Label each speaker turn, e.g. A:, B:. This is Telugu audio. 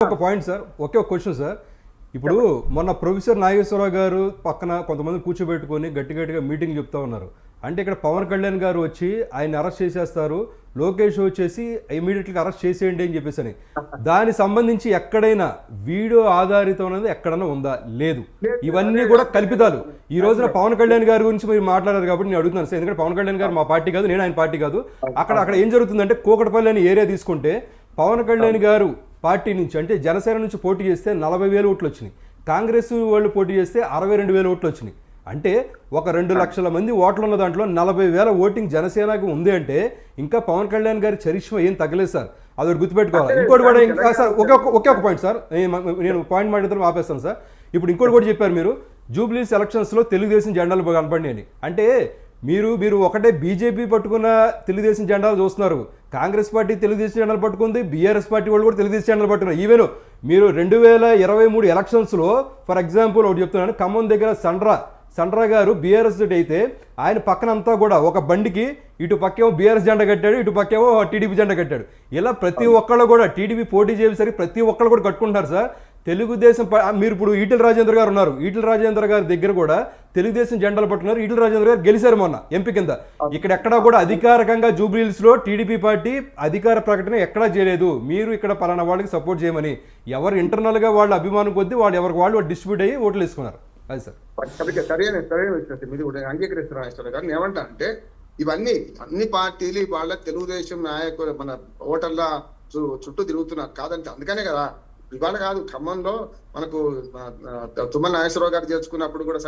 A: ఒక పాయింట్ సార్, ఒకే ఒక క్వశ్చన్ సార్. ఇప్పుడు మొన్న ప్రొఫెసర్ నాగేశ్వరరావు గారు పక్కన కొంతమంది కూర్చోబెట్టుకొని గట్టిగా మీటింగ్ చెప్తా ఉన్నారు. అంటే ఇక్కడ పవన్ కళ్యాణ్ గారు వచ్చి ఆయన అరెస్ట్ చేసేస్తారు, లోకేష్ వచ్చేసి ఇమీడియట్గా అరెస్ట్ చేసేయండి అని చెప్పేసి అని. దానికి సంబంధించి ఎక్కడైనా వీడియో ఆధారితం అనేది ఎక్కడైనా ఉందా? లేదు. ఇవన్నీ కూడా కల్పితాలు. ఈ రోజున పవన్ కళ్యాణ్ గారి గురించి మీరు మాట్లాడారు కాబట్టి నేను అడుగుతున్నాను సార్. ఎందుకంటే పవన్ కళ్యాణ్ గారు మా పార్టీ కాదు, నేను ఆయన పార్టీ కాదు. అక్కడ ఏం జరుగుతుందంటే కూకటపల్లి అనే ఏరియా తీసుకుంటే పవన్ కళ్యాణ్ గారు పార్టీ నుంచి అంటే జనసేన నుంచి పోటీ చేస్తే 40,000 ఓట్లు వచ్చినాయి, కాంగ్రెస్ వాళ్ళు పోటీ చేస్తే 62,000 ఓట్లు వచ్చినాయి. అంటే ఒక 2 లక్షల మంది ఓట్లు ఉన్న దాంట్లో 40,000 ఓటింగ్ జనసేనకు ఉంది అంటే ఇంకా పవన్ కళ్యాణ్ గారి చరిష్మ ఏం తగ్గలేదు సార్. అది గుర్తుపెట్టుకోవాలి. ఇంకోటి కూడా ఇంకా సార్ ఒకే ఒక పాయింట్ సార్, నేను పాయింట్ మాట్లాడుతూ ఆపేస్తాను సార్. ఇప్పుడు ఇంకోటి కూడా చెప్పారు మీరు, జూబ్లీస్ ఎలక్షన్స్లో తెలుగుదేశం జెండాలు కనపడి అని. అంటే మీరు ఒకటే బీజేపీ పట్టుకున్న తెలుగుదేశం జెండాలు చూస్తున్నారు, కాంగ్రెస్ పార్టీ తెలుగుదేశం జెండాలు పట్టుకుంది, బీఆర్ఎస్ పార్టీ వాళ్ళు కూడా తెలుగుదేశం జెండాలు పట్టుకున్నారు. ఈవెన్ మీరు 2023 ఎలక్షన్స్లో ఫర్ ఎగ్జాంపుల్ ఒకటి చెప్తున్నాను, ఖమ్మం దగ్గర సండ్రా గారు బీఆర్ఎస్ అయితే ఆయన పక్కనంతా కూడా ఒక బండికి ఇటు పక్కేమో బీఆర్ఎస్ జెండా కట్టాడు, ఇటు పక్కేమో టీడీపీ జెండా కట్టాడు. ఇలా ప్రతి ఒక్కళ్ళు కూడా టీడీపీ పోటీ చేసేసరికి ప్రతి ఒక్కళ్ళు కూడా కట్టుకుంటున్నారు సార్. తెలుగుదేశం మీరు ఇప్పుడు ఈటెల రాజేంద్ర గారు ఉన్నారు, ఈటెల రాజేంద్ర గారి దగ్గర కూడా తెలుగుదేశం జెండాలు పట్టుకున్నారు. ఈటెల రాజేంద్ర గారు గెలిచారు మొన్న ఎంపీ కింద. ఇక్కడ ఎక్కడా కూడా అధికారికంగా జూబ్లీహిల్స్ లో టీడీపీ పార్టీ అధికార ప్రకటన ఎక్కడా చేయలేదు, మీరు ఇక్కడ పలానా వాళ్ళకి సపోర్ట్ చేయమని. ఎవరు ఇంటర్నల్ గా వాళ్ళ అభిమానం కొద్దీ వాళ్ళు ఎవరికి వాళ్ళు డిస్ట్రిబ్యూట్ అయ్యి ఓట్లు వేసుకున్నారు. అది సార్
B: సరైన మీరు కూడా అంగీకరిస్తున్నారు కానీ ఏమంటా అంటే ఇవన్నీ అన్ని పార్టీలు వాళ్ళ తెలుగుదేశం నాయకులు మన ఓటర్ల చుట్టూ తిరుగుతున్నారు కాదంటే. అందుకనే కదా ఇవాళ కాదు, ఖమ్మంలో మనకు తుమ్మల నాగేశ్వరరావు గారు చేర్చుకున్నప్పుడు కూడా